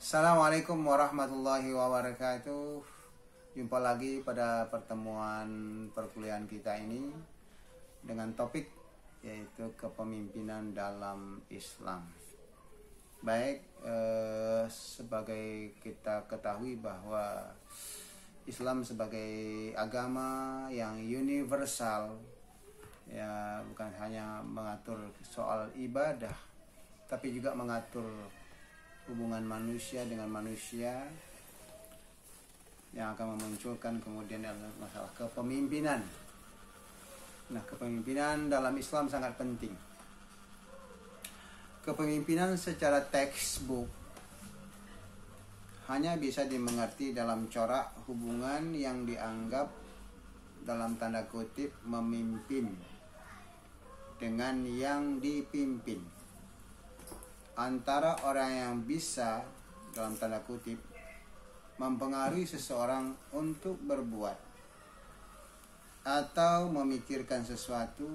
Assalamualaikum warahmatullahi wabarakatuh. Jumpa lagi pada pertemuan perkuliahan kita ini dengan topik yaitu kepemimpinan dalam Islam. Baik, sebagai kita ketahui bahwa Islam sebagai agama yang universal, ya bukan hanya mengatur soal ibadah, tapi juga mengatur hubungan manusia dengan manusia, yang akan memunculkan kemudian adalah masalah kepemimpinan. Nah, kepemimpinan dalam Islam sangat penting. Kepemimpinan secara textbook hanya bisa dimengerti dalam corak hubungan yang dianggap dalam tanda kutip memimpin dengan yang dipimpin, antara orang yang bisa dalam tanda kutip mempengaruhi seseorang untuk berbuat atau memikirkan sesuatu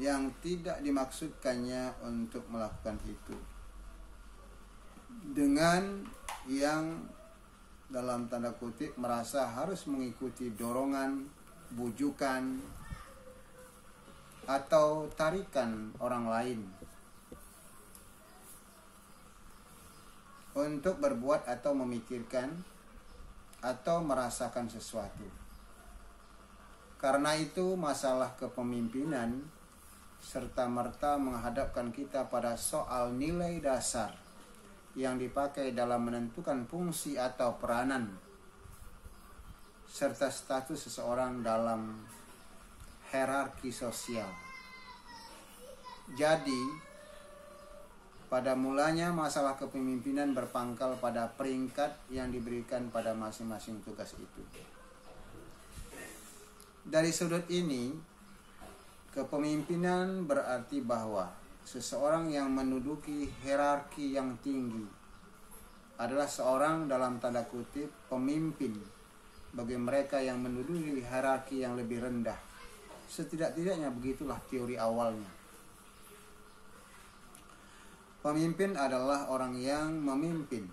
yang tidak dimaksudkannya untuk melakukan itu, dengan yang dalam tanda kutip merasa harus mengikuti dorongan, bujukan, atau tarikan orang lain untuk berbuat atau memikirkan atau merasakan sesuatu. Karena itu masalah kepemimpinan serta-merta menghadapkan kita pada soal nilai dasar yang dipakai dalam menentukan fungsi atau peranan serta status seseorang dalam hierarki sosial. Jadi, pada mulanya masalah kepemimpinan berpangkal pada peringkat yang diberikan pada masing-masing tugas itu. Dari sudut ini, kepemimpinan berarti bahwa seseorang yang menduduki hierarki yang tinggi adalah seorang dalam tanda kutip pemimpin bagi mereka yang menduduki hierarki yang lebih rendah. Setidak-tidaknya begitulah teori awalnya. Pemimpin adalah orang yang memimpin.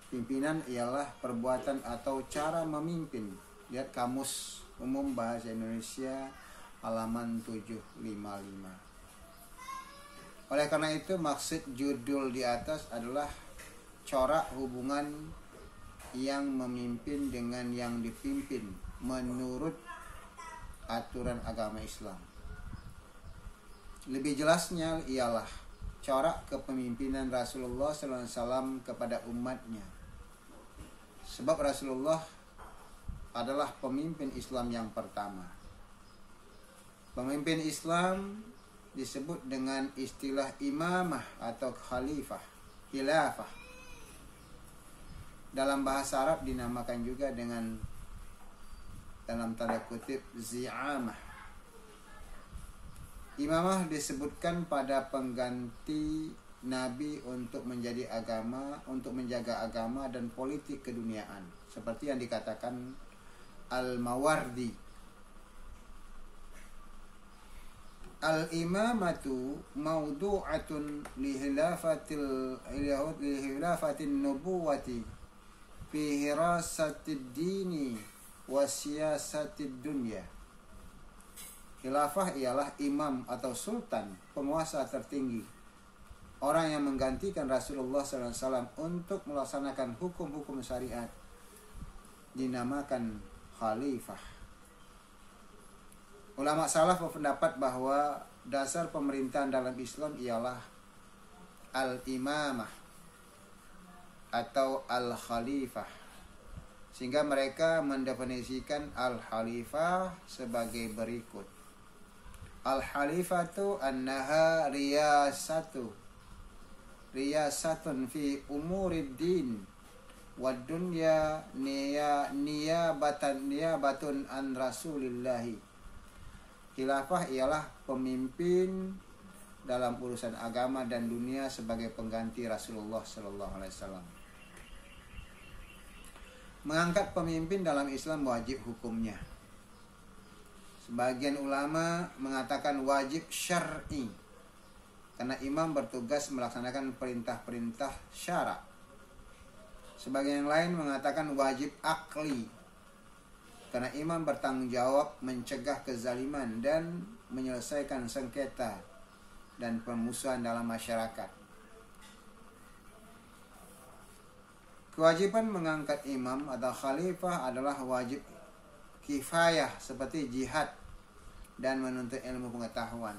Pimpinan ialah perbuatan atau cara memimpin. Lihat Kamus Umum Bahasa Indonesia halaman 755. Oleh karena itu maksud judul di atas adalah corak hubungan yang memimpin dengan yang dipimpin menurut aturan agama Islam. Lebih jelasnya ialah corak kepemimpinan Rasulullah SAW kepada umatnya. Sebab Rasulullah adalah pemimpin Islam yang pertama. Pemimpin Islam disebut dengan istilah imamah atau khalifah, khilafah. Dalam bahasa Arab dinamakan juga dengan dalam tanda kutip zi'amah. Imamah disebutkan pada pengganti Nabi untuk menjaga agama dan politik keduniaan, seperti yang dikatakan Al-Mawardi. Al-imamatu mawdu'atun lihilafatin nubuwati fi hirasatid dini wa siyasatid dunya. Khilafah ialah imam atau sultan, penguasa tertinggi, orang yang menggantikan Rasulullah SAW untuk melaksanakan hukum-hukum syariat, dinamakan khalifah. Ulama salaf berpendapat bahwa dasar pemerintahan dalam Islam ialah al-imamah atau al-khalifah, sehingga mereka mendefinisikan al-khalifah sebagai berikut. Al-khalifatu annaha riyasatun fi umurid din wad dunya niyabatun an rasulillahi. Khilafah ialah pemimpin dalam urusan agama dan dunia sebagai pengganti Rasulullah SAW. Mengangkat pemimpin dalam Islam wajib hukumnya. Sebagian ulama mengatakan wajib syar'i, karena imam bertugas melaksanakan perintah-perintah syara. Sebagian yang lain mengatakan wajib akli, karena imam bertanggung jawab mencegah kezaliman dan menyelesaikan sengketa dan permusuhan dalam masyarakat. Kewajiban mengangkat imam atau khalifah adalah wajib kifayah seperti jihad dan menuntut ilmu pengetahuan.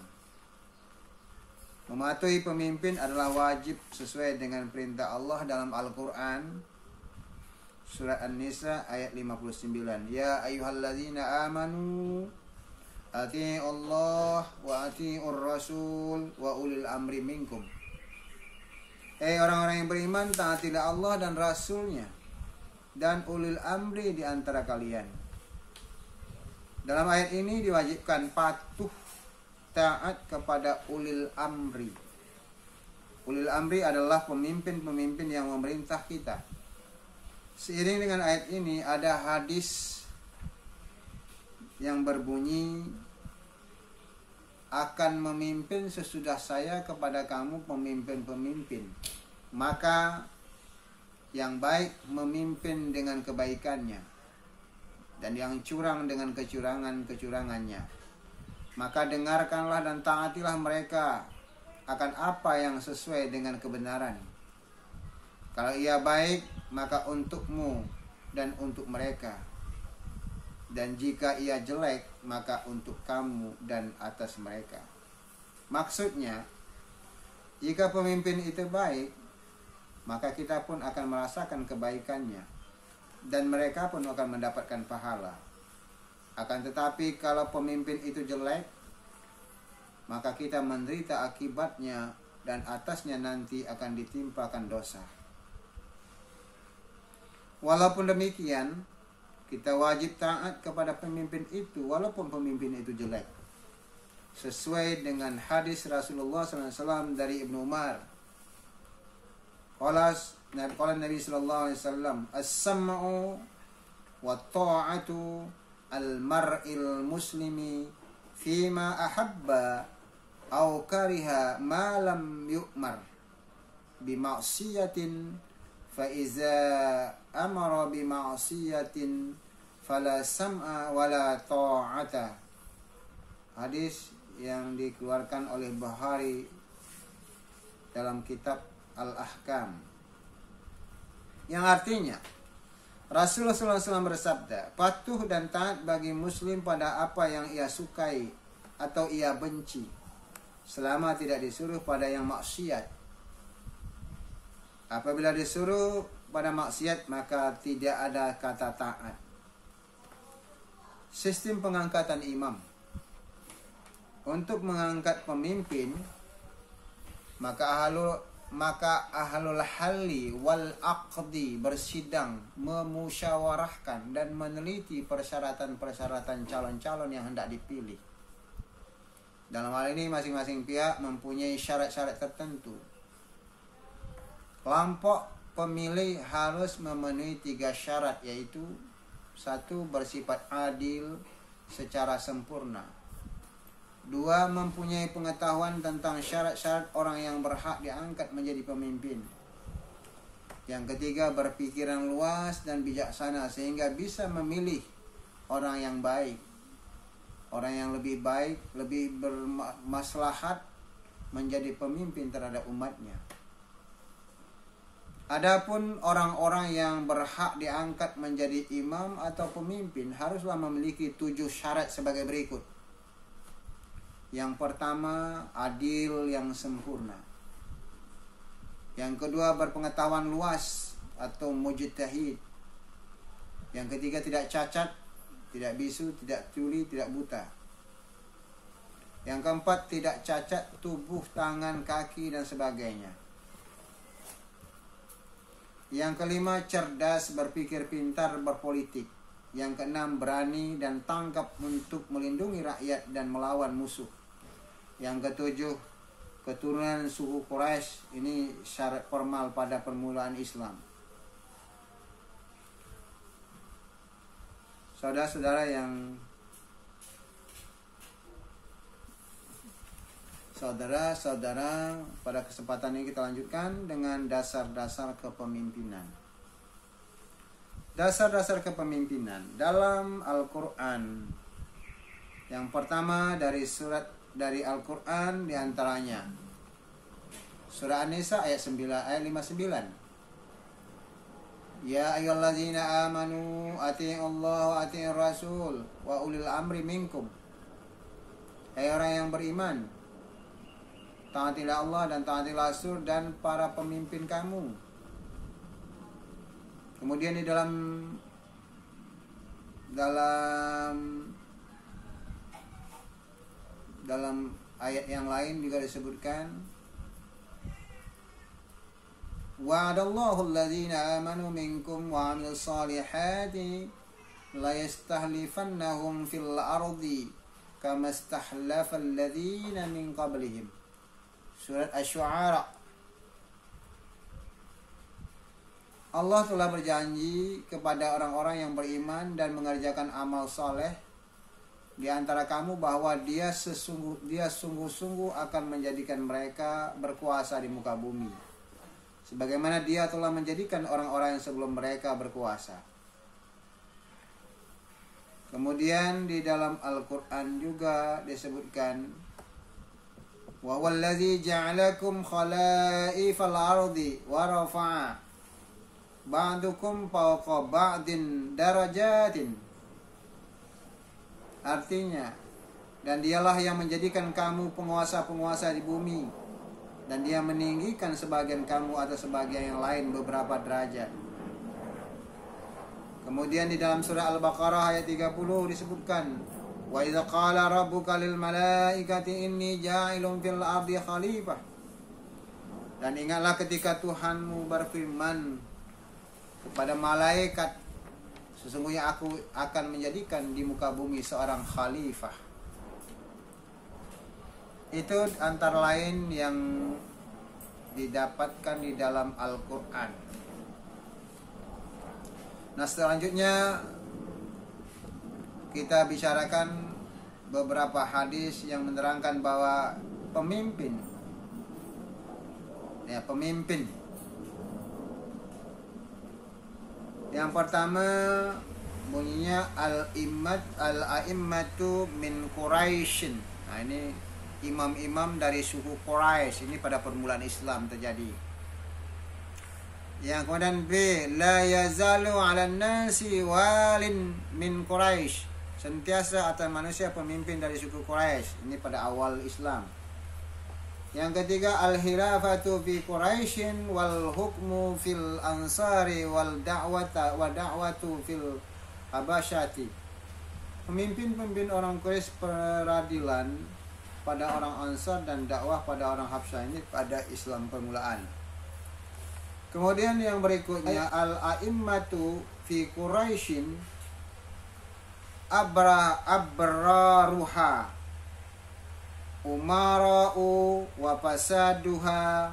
Mematuhi pemimpin adalah wajib sesuai dengan perintah Allah dalam Al-Quran. Surat An-Nisa ayat 59. Ya ayyuhalladzina amanu ati'ullah wa ati'ur rasul wa ulil amri minkum. Orang-orang yang beriman, taatilah Allah dan Rasulnya dan ulil amri di antara kalian. Dalam ayat ini diwajibkan patuh taat kepada ulil amri. Ulil amri adalah pemimpin-pemimpin yang memerintah kita. Seiring dengan ayat ini ada hadis yang berbunyi, akan memimpin sesudah saya kepada kamu pemimpin-pemimpin. Maka yang baik memimpin dengan kebaikannya, dan yang curang dengan kecurangannya. Maka dengarkanlah dan taatilah mereka akan apa yang sesuai dengan kebenaran. Kalau ia baik, maka untukmu dan untuk mereka. Dan jika ia jelek, maka untuk kamu dan atas mereka. Maksudnya, jika pemimpin itu baik, maka kita pun akan merasakan kebaikannya, dan mereka pun akan mendapatkan pahala. Akan tetapi kalau pemimpin itu jelek, maka kita menderita akibatnya, dan atasnya nanti akan ditimpakan dosa. Walaupun demikian, kita wajib taat kepada pemimpin itu walaupun pemimpin itu jelek. Sesuai dengan hadis Rasulullah SAW dari Ibnu Umar. Qala Nabi sallallahu alaihi wasallam, as-sam'u wa ta'atu al-mar'il muslimi fima ahabba aw kariha ma lam yu'mar bi ma'siyatin fa iza amara bi ma'siyatin fala sam'a wala ta'ata. Hadis yang dikeluarkan oleh Bukhari dalam kitab Al-Ahkam, yang artinya Rasulullah SAW bersabda, patuh dan taat bagi muslim pada apa yang ia sukai atau ia benci, selama tidak disuruh pada yang maksiat. Apabila disuruh pada maksiat, maka tidak ada kata taat. Sistem pengangkatan imam. Untuk mengangkat pemimpin, maka ahlul halli wal aqdi bersidang, memusyawarahkan dan meneliti persyaratan-persyaratan calon-calon yang hendak dipilih. Dalam hal ini masing-masing pihak mempunyai syarat-syarat tertentu. Kelompok pemilih harus memenuhi 3 syarat, yaitu 1. Bersifat adil secara sempurna. 2. Mempunyai pengetahuan tentang syarat-syarat orang yang berhak diangkat menjadi pemimpin. Yang ketiga, berpikiran luas dan bijaksana sehingga bisa memilih orang yang baik, orang yang lebih baik, lebih bermaslahat menjadi pemimpin terhadap umatnya. Adapun orang-orang yang berhak diangkat menjadi imam atau pemimpin haruslah memiliki 7 syarat sebagai berikut. Yang pertama, adil yang sempurna. Yang kedua, berpengetahuan luas atau mujtahid. Yang ketiga, tidak cacat, tidak bisu, tidak tuli, tidak buta. Yang keempat, tidak cacat tubuh, tangan, kaki, dan sebagainya. Yang kelima, cerdas, berpikir pintar, berpolitik. Yang keenam, berani dan tangkap untuk melindungi rakyat dan melawan musuh. Yang ketujuh, keturunan suku Quraisy. Ini syarat formal pada permulaan Islam. Saudara-saudara yang Saudara-saudara, pada kesempatan ini kita lanjutkan dengan dasar-dasar kepemimpinan. Dasar-dasar kepemimpinan dalam Al-Quran. Yang pertama dari Al-Quran diantaranya Surah An-Nisa ayat 59. Ya ayyuhallazina amanu atii'allaha wa atii'ir rasul wa ulil amri minkum. Hai orang yang beriman, taatilah Allah dan taatilah Rasul dan para pemimpin kamu. Kemudian di dalam ayat yang lain juga disebutkan wa'adallahu alladhina amanu minkum wa 'amilus solihati la yastahlifannahum fil ardi kama istahlafal ladzina min qablihim. Surat Asy-Syu'ara. Allah telah berjanji kepada orang-orang yang beriman dan mengerjakan amal soleh di antara kamu bahwa dia sungguh-sungguh akan menjadikan mereka berkuasa di muka bumi, sebagaimana dia telah menjadikan orang-orang yang sebelum mereka berkuasa. Kemudian di dalam Al-Quran juga disebutkan wa wallazi ja'alakum khalaifal ardi wa rafa'a ba'dukum fawqa ba'din darajatin. Artinya, dan dialah yang menjadikan kamu penguasa-penguasa di bumi, dan dia meninggikan sebagian kamu atas sebagian yang lain beberapa derajat. Kemudian di dalam surah Al-Baqarah ayat 30 disebutkan wa idza qala rabbuka lil malaikati inni ja'ilun fil ardi khalifah. Dan ingatlah ketika Tuhanmu berfirman kepada malaikat, sesungguhnya aku akan menjadikan di muka bumi seorang khalifah. Itu antara lain yang didapatkan di dalam Al-Quran. Nah, selanjutnya kita bicarakan beberapa hadis yang menerangkan bahwa pemimpin yang pertama bunyinya al-a'immatu min Quraisyin. Nah, ini imam-imam dari suku Quraisy, ini pada permulaan Islam terjadi. Yang kemudian B, la yazalu 'alan nasi walin min Quraisy. Sentiasa atas manusia pemimpin dari suku Quraisy, ini pada awal Islam. Yang ketiga al-khilafatu fi Quraisyin wal hukmu fil ansari wal da'watu fil habasyati. Pemimpin-pemimpin orang Quraisy peradilan pada orang Ansar dan dakwah pada orang Habsyah, ini pada Islam permulaan. Kemudian yang berikutnya al-a'immatu fi Quraisyin abraruha umara'u wa fasaduha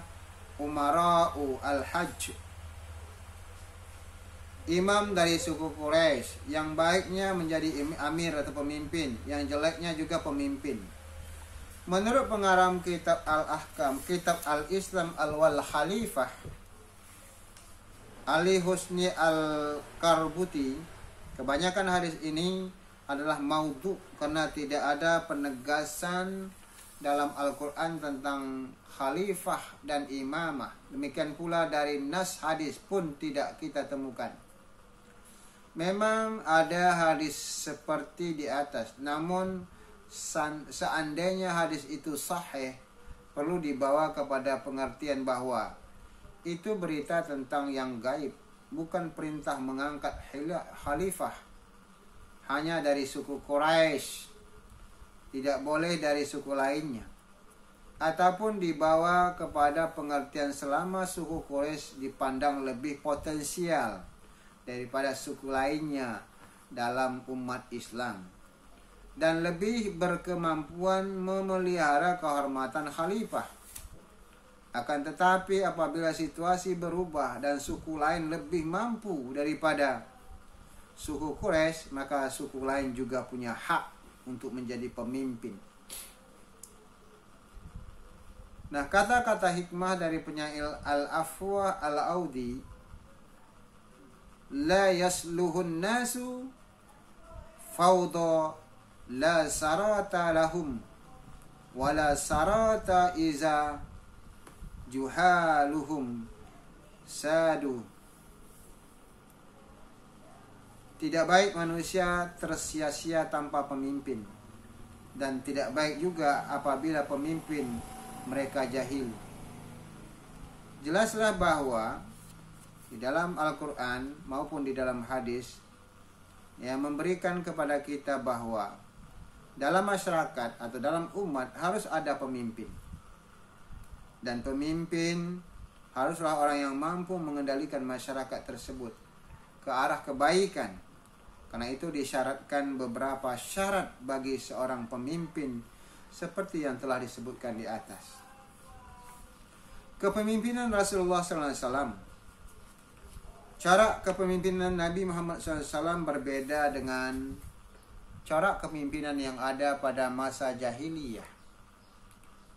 umara'u al-hajj. Imam dari suku Quraisy, yang baiknya menjadi amir atau pemimpin, yang jeleknya juga pemimpin. Menurut pengarang kitab Al-Ahkam, kitab Al-Islam Al-Wal Khalifah, Ali Husni Al-Karbuti, kebanyakan hadis ini adalah maudhu karena tidak ada penegasan dalam Al-Quran tentang khalifah dan imamah. Demikian pula dari nas hadis pun tidak kita temukan. Memang ada hadis seperti di atas, namun seandainya hadis itu sahih, perlu dibawa kepada pengertian bahwa itu berita tentang yang gaib, bukan perintah mengangkat khalifah hanya dari suku Quraisy, tidak boleh dari suku lainnya, ataupun dibawa kepada pengertian selama suku Quraisy dipandang lebih potensial daripada suku lainnya dalam umat Islam dan lebih berkemampuan memelihara kehormatan khalifah. Akan tetapi apabila situasi berubah dan suku lain lebih mampu daripada suku Quraisy, maka suku lain juga punya hak untuk menjadi pemimpin. Nah, kata-kata hikmah dari penyair Al-Afwah Al-Audi, la yasluhun nasu fawda la sarata lahum wala sarata iza juhaluhum sadu. Tidak baik manusia tersia-sia tanpa pemimpin, dan tidak baik juga apabila pemimpin mereka jahil. Jelaslah bahwa di dalam Al-Quran maupun di dalam hadis yang memberikan kepada kita bahwa dalam masyarakat atau dalam umat harus ada pemimpin. Dan pemimpin haruslah orang yang mampu mengendalikan masyarakat tersebut ke arah kebaikan. Karena itu disyaratkan beberapa syarat bagi seorang pemimpin seperti yang telah disebutkan di atas. Kepemimpinan Rasulullah SAW. Cara kepemimpinan Nabi Muhammad SAW berbeda dengan cara kepemimpinan yang ada pada masa jahiliyah,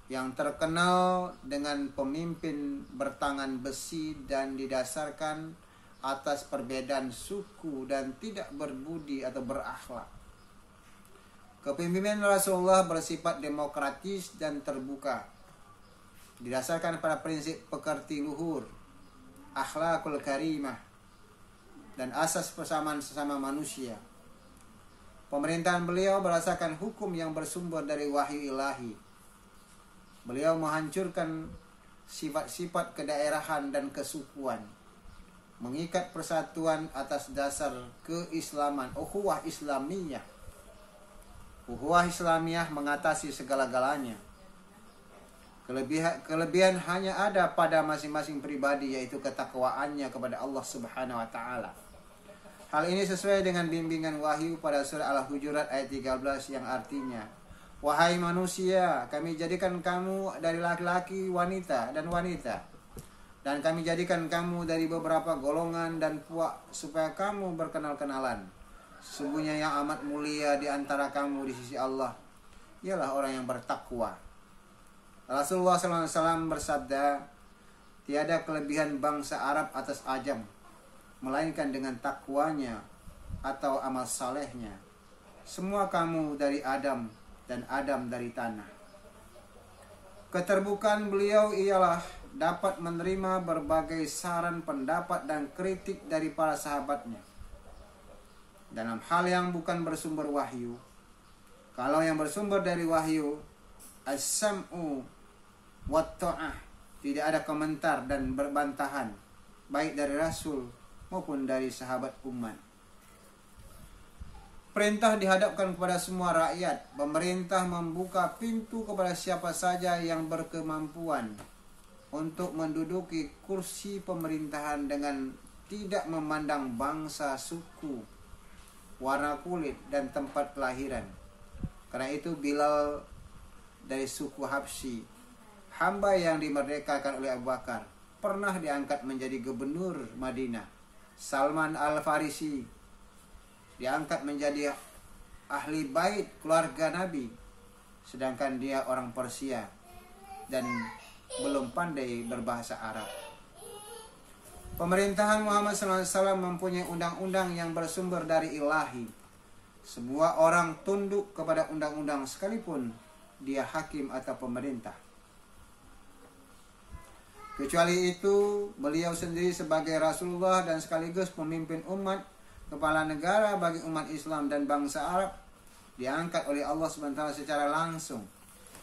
yang terkenal dengan pemimpin bertangan besi dan didasarkan atas perbedaan suku dan tidak berbudi atau berakhlak. Kepemimpinan Rasulullah bersifat demokratis dan terbuka, didasarkan pada prinsip pekerti luhur, akhlakul karimah, dan asas persamaan sesama manusia. Pemerintahan beliau berdasarkan hukum yang bersumber dari wahyu ilahi. Beliau menghancurkan sifat-sifat kedaerahan dan kesukuan, mengikat persatuan atas dasar keislaman, ukhuwah Islamiyah. Ukhuwah Islamiyah mengatasi segala-galanya. Kelebihan hanya ada pada masing-masing pribadi, yaitu ketakwaannya kepada Allah Subhanahu wa taala. Hal ini sesuai dengan bimbingan wahyu pada surah Al-Hujurat ayat 13 yang artinya, wahai manusia, kami jadikan kamu dari laki-laki, wanita, dan kami jadikan kamu dari beberapa golongan dan puak supaya kamu berkenal-kenalan. Sesungguhnya yang amat mulia di antara kamu di sisi Allah ialah orang yang bertakwa. Rasulullah SAW bersabda, tiada kelebihan bangsa Arab atas Ajam, melainkan dengan takwanya atau amal salehnya. Semua kamu dari Adam dan Adam dari tanah. Keterbukaan beliau ialah dapat menerima berbagai saran, pendapat, dan kritik dari para sahabatnya dalam hal yang bukan bersumber wahyu. Kalau yang bersumber dari wahyu, as-sam'u wa ta'ah, tidak ada komentar dan berbantahan, baik dari Rasul maupun dari sahabat umat. Perintah dihadapkan kepada semua rakyat. Pemerintah membuka pintu kepada siapa saja yang berkemampuan untuk menduduki kursi pemerintahan dengan tidak memandang bangsa, suku, warna kulit, dan tempat kelahiran. Karena itu Bilal dari suku Habsyi, hamba yang dimerdekakan oleh Abu Bakar, pernah diangkat menjadi gubernur Madinah. Salman Al-Farisi diangkat menjadi ahli bait keluarga Nabi, sedangkan dia orang Persia dan belum pandai berbahasa Arab. Pemerintahan Muhammad SAW mempunyai undang-undang yang bersumber dari ilahi. Sebuah orang tunduk kepada undang-undang sekalipun dia hakim atau pemerintah. Kecuali itu, beliau sendiri sebagai Rasulullah dan sekaligus pemimpin umat, kepala negara bagi umat Islam dan bangsa Arab, diangkat oleh Allah SWT secara langsung.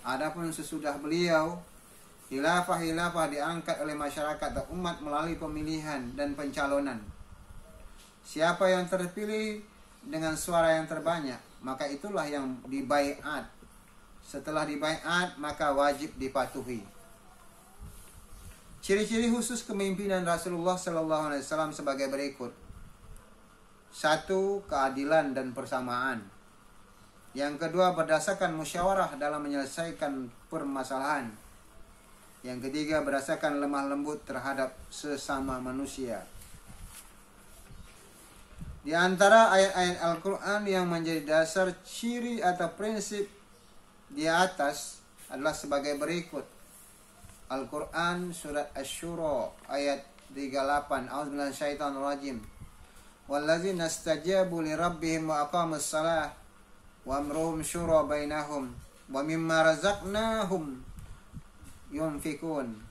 Adapun sesudah beliau, Hilafah diangkat oleh masyarakat atau umat melalui pemilihan dan pencalonan. Siapa yang terpilih dengan suara yang terbanyak, maka itulah yang dibaiat. Setelah dibaiat, maka wajib dipatuhi. Ciri-ciri khusus kepemimpinan Rasulullah SAW sebagai berikut. 1. Keadilan dan persamaan. Yang kedua, berdasarkan musyawarah dalam menyelesaikan permasalahan. Yang ketiga, berdasarkan lemah lembut terhadap sesama manusia. Di antara ayat-ayat Al-Quran yang menjadi dasar ciri atau prinsip di atas adalah sebagai berikut. Al-Quran surat Asy-Syura ayat 38. A'udzubillahi minasyaitonir rajim. Wallazina istajabu li rabbihim wa aqamus shalah wa amruhum syura bainahum wa mimma razaqnahum yunfikun.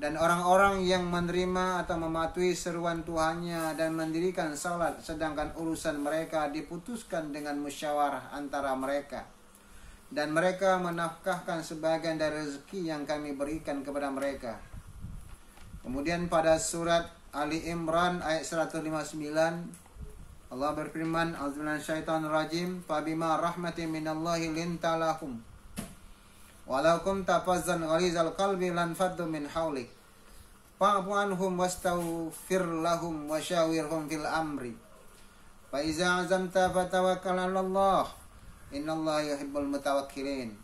Dan orang-orang yang menerima atau mematuhi seruan Tuhannya dan mendirikan salat, sedangkan urusan mereka diputuskan dengan musyawarah antara mereka. Dan mereka menafkahkan sebagian dari rezeki yang kami berikan kepada mereka. Kemudian pada surat Ali Imran ayat 159, Allah berfirman, A'udzubillahi minasyaitonir rajim, "Fabima rahmatin minallahi linta lahum. Walau kunta fazzan ghalizal qalbi lan faddu min hawlik. Fa'fu anhum wastaghfir lahum wa syawirhum fil amri. Fa iza 'azamta fatawakkal 'alallah. Innallaha yuhibbul mutawakkilin."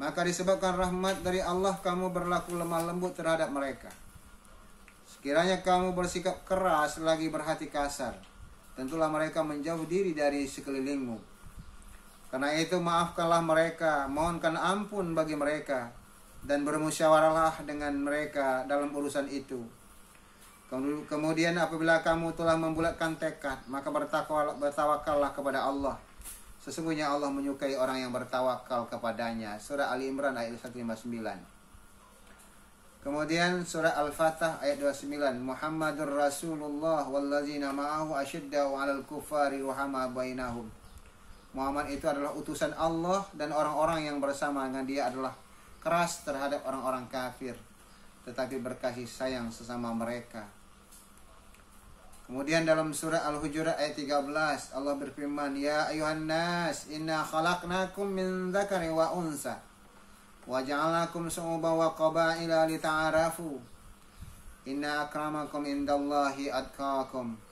Maka disebabkan rahmat dari Allah kamu berlaku lemah lembut terhadap mereka. Sekiranya kamu bersikap keras lagi berhati kasar, tentulah mereka menjauh diri dari sekelilingmu. Karena itu maafkanlah mereka, mohonkan ampun bagi mereka, dan bermusyawarahlah dengan mereka dalam urusan itu. Kemudian apabila kamu telah membulatkan tekad, maka bertawakallah kepada Allah. Sesungguhnya Allah menyukai orang yang bertawakal kepadanya. Surah Ali Imran ayat 159. Kemudian surah Al-Fatah ayat 29. Muhammadur Rasulullah wallazina ma'ahu asyidda'u 'alal kuffari ruhama bainahum. Muhammad itu adalah utusan Allah, dan orang-orang yang bersama dengan dia adalah keras terhadap orang-orang kafir, tetapi berkasih sayang sesama mereka. Kemudian dalam surah Al-Hujurat ayat 13 Allah berfirman, "Ya ayuhan nas, inna khalaqnakum min dzakari wa unsa wa ja'alnakum syu'uban wa qabaila lita'arafu. Inna akramakum indallahi atqakum."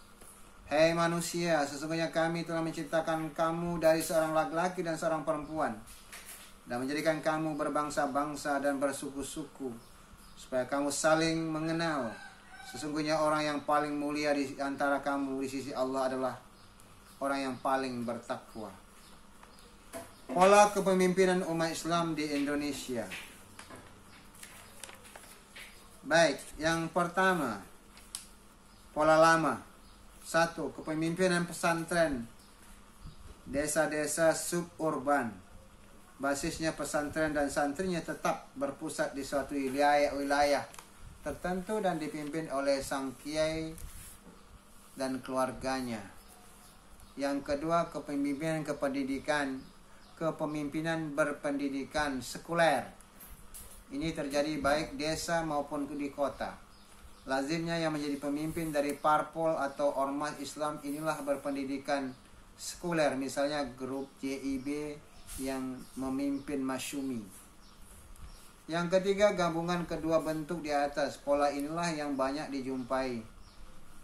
Hei manusia, sesungguhnya kami telah menciptakan kamu dari seorang laki-laki dan seorang perempuan, dan menjadikan kamu berbangsa-bangsa dan bersuku-suku, supaya kamu saling mengenal. Sesungguhnya orang yang paling mulia di antara kamu di sisi Allah adalah orang yang paling bertakwa. Pola kepemimpinan umat Islam di Indonesia. Baik, yang pertama, pola lama. 1. Kepemimpinan pesantren desa-desa suburban. Basisnya pesantren dan santrinya tetap berpusat di suatu wilayah tertentu dan dipimpin oleh sang kiai dan keluarganya. Yang kedua, kepemimpinan berpendidikan sekuler. Ini terjadi baik desa maupun di kota. Lazimnya yang menjadi pemimpin dari parpol atau ormas Islam inilah berpendidikan sekuler, misalnya grup JIB yang memimpin Masyumi. Yang ketiga, gabungan kedua bentuk di atas. Pola inilah yang banyak dijumpai.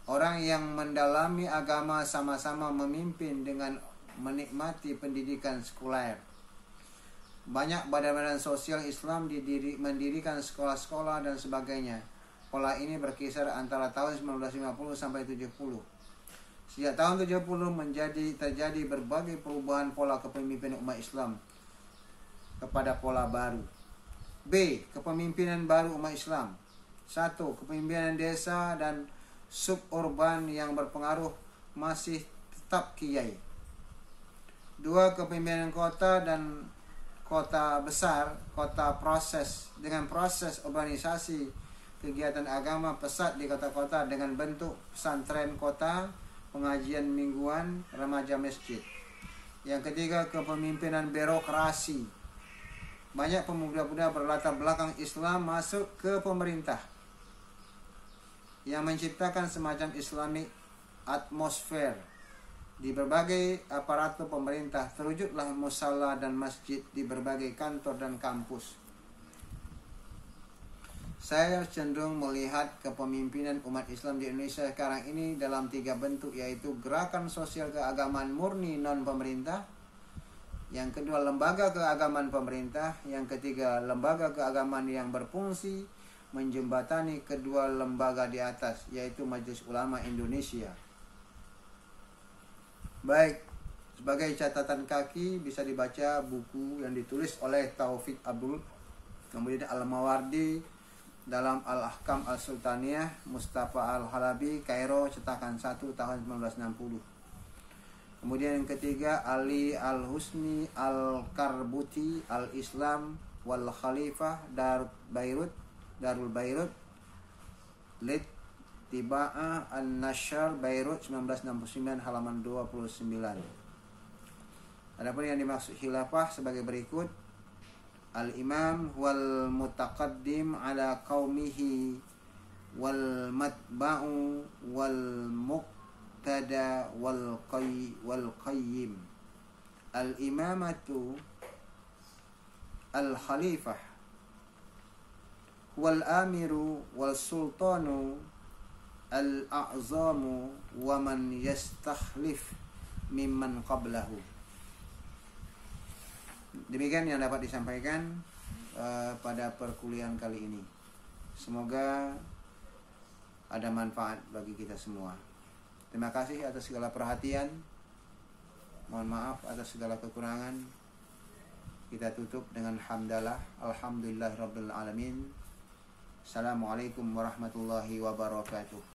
Orang yang mendalami agama sama-sama memimpin dengan menikmati pendidikan sekuler. Banyak badan-badan sosial Islam mendirikan sekolah-sekolah dan sebagainya. Pola ini berkisar antara tahun 1950 sampai 70. Sejak tahun 70 terjadi berbagai perubahan pola kepemimpinan umat Islam kepada pola baru. B. Kepemimpinan baru umat Islam. 1. Kepemimpinan desa dan suburban yang berpengaruh masih tetap kiai. 2. Kepemimpinan kota dan kota besar, dengan proses urbanisasi. Kegiatan agama pesat di kota-kota dengan bentuk pesantren kota, pengajian mingguan, remaja masjid. Yang ketiga, kepemimpinan birokrasi. Banyak pemuda-pemuda berlatar belakang Islam masuk ke pemerintah yang menciptakan semacam Islamic atmosfer. Di berbagai aparatur pemerintah terwujudlah musala dan masjid di berbagai kantor dan kampus. Saya cenderung melihat kepemimpinan umat Islam di Indonesia sekarang ini dalam 3 bentuk, yaitu gerakan sosial keagamaan murni non-pemerintah. Yang kedua, lembaga keagamaan pemerintah. Yang ketiga, lembaga keagamaan yang berfungsi menjembatani kedua lembaga di atas, yaitu Majelis Ulama Indonesia. Baik, sebagai catatan kaki bisa dibaca buku yang ditulis oleh Taufik Abdul Kemudian Al-Mawardi dalam Al-Ahkam Al-Sultaniyah, Mustafa Al-Halabi, Kairo, cetakan 1 tahun 1960. Kemudian yang ketiga Ali Al-Husni Al-Karbuti, Al-Islam wal Khalifah, Darul Beirut, Lid Tiba'ah An-Nashr, Beirut, 1969, halaman 29. Adapun yang dimaksud khilafah sebagai berikut: Al-imam wal mutaqaddim ala qaumihi wal matba'u wal muqtada wal qayyim. Al-imamatu al-khalifah wal amiru wal sultanu al-a'zamu wa man yastakhlif mimman qablahu. Demikian yang dapat disampaikan pada perkuliahan kali ini. Semoga ada manfaat bagi kita semua. Terima kasih atas segala perhatian. Mohon maaf atas segala kekurangan. Kita tutup dengan hamdalah. Alhamdulillahirabbil alamin. Assalamualaikum warahmatullahi wabarakatuh.